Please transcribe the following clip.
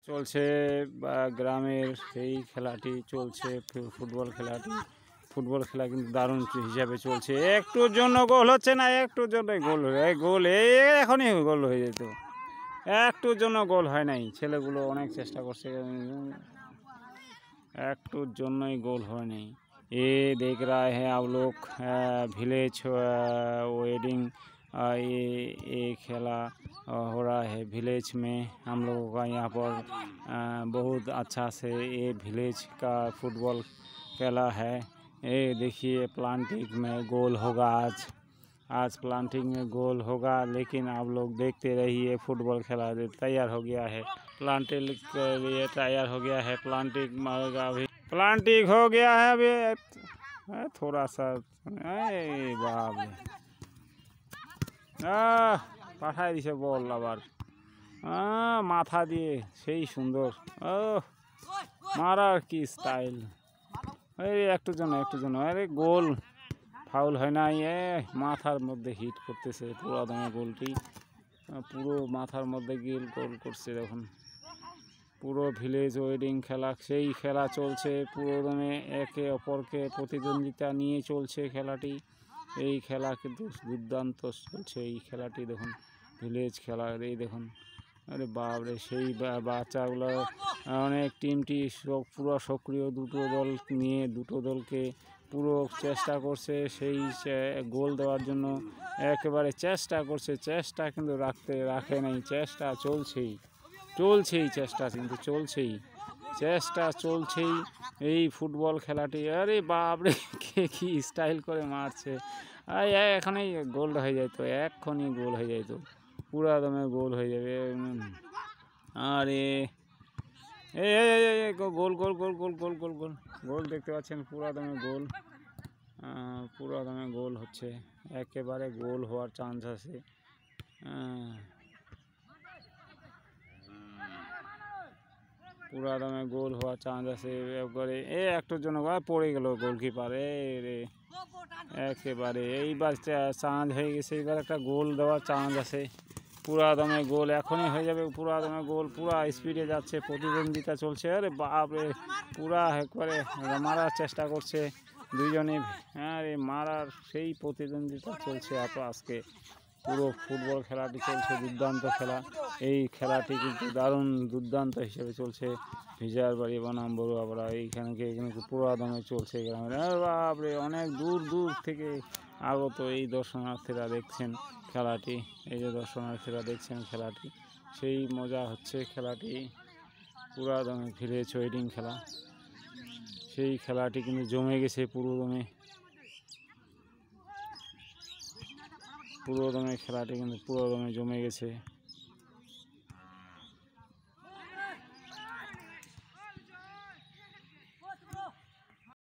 চলছে বা গ্রামের সেই খেলাটি চলছে, ফুটবল খেলাটি। ফুটবল খেলা কিন্তু দারুণ হিসাবে চলছে। একটুর জন্য গোল হচ্ছে না, একটুর জন্য গোল গোল এখনই গোল হয়ে যেত, একটুর জন্য গোল হয় নাই। ছেলেগুলো অনেক চেষ্টা করছে, একটুর জন্যই গোল হয় নাই। ये देख रहा है आप लोग विलेज वेडिंग। ये खेला हो रहा है विलेज में। हम लोगों का यहाँ पर बहुत अच्छा से ये विलेज का फुटबॉल खेला है। ये देखिए प्लांटिंग में गोल होगा आज प्लांटिंग में गोल होगा। लेकिन आप लोग देखते रहिए, फुटबॉल खेला तैयार हो गया है, प्लांटिंग के लिए तैयार हो गया है। प्लांटिंग मारेगा अभी, प्लांटिंग हो गया है अभी थोड़ा सा। बाप পাঠাই দিছে বল আবার, মাথা দিয়ে সেই সুন্দর। মারার কি স্টাইল! এই একটুর জন্য আরে গোল ফাউল হয় না। মাথার মধ্যে হিট করতেছে পুরো দমে গোলটি, পুরো মাথার মধ্যে গিয়ে গোল করছে। দেখুন পুরো ভিলেজ ওয়েডিং খেলা, সেই খেলা চলছে পুরো দমে, একে অপরকে প্রতিদ্বন্দ্বিতা নিয়ে চলছে খেলাটি। এই খেলা কিন্তু দুর্দান্ত চলছে এই খেলাটি। দেখুন ভিলেজ খেলা, এই দেখুন, আরে বাপরে সেই বাচ্চাগুলো অনেক টিমটি পুরো সক্রিয়, দুটো দল নিয়ে দুটো দলকে পুরো চেষ্টা করছে সেই গোল দেওয়ার জন্য, একেবারে চেষ্টা করছে। চেষ্টা কিন্তু রাখে নাই, চেষ্টা চলছেই চেষ্টা কিন্তু চেষ্টা চলছেই এই ফুটবল খেলাটি। আরে বাপরে কি স্টাইল করে মারছে! এখনই গোল হয়ে যেত, এক্ষুনি গোল হয়ে যেত, পুরা দমে গোল হয়ে যাবে। আরে গোল গোল গোল গোল গোল গোল গোল গোল দেখতে পাচ্ছেন, পুরা দমে গোল হচ্ছে, একেবারে গোল হওয়ার চান্স আছে। পুরা দমে গোল হওয়ার চান্স আছে একবারে। একটুর জন্য পড়ে গেল গোলকিপার, রে একেবারে। এইবার চান্স হয়ে গেছে, এইবার একটা গোল দেওয়ার চান্স আছে। পুরা দমে গোল এখনই হয়ে যাবে, পুরা দমে গোল, পুরা স্পিডে যাচ্ছে, প্রতিদ্বন্দ্বিতা চলছে। আরে বাপরে পুরা একবারে মারার চেষ্টা করছে দুইজনে, আরে মারার সেই প্রতিদ্বন্দ্বিতা চলছে। আজকে পুরো ফুটবল খেলাটি চলছে, দুর্দান্ত খেলা। এই খেলাটি কিন্তু দারুণ দুর্দান্ত হিসেবে চলছে ভিজার বাড়ি বনাম বড়ুয়াপাড়া এখানে পুরো দমে চলছে গ্রামের। বাপরে অনেক দূর থেকে আগত এই দর্শনার্থীরা দেখছেন খেলাটি। এই যে দর্শনার্থীরা দেখছেন খেলাটি, সেই মজা হচ্ছে খেলাটি। পুরা দমে ভিলেজ ওয়েডিং খেলা, সেই খেলাটি কিন্তু জমে গেছে পুরো দমে খেলাটি কিন্তু পুরো দমে জমে গেছে।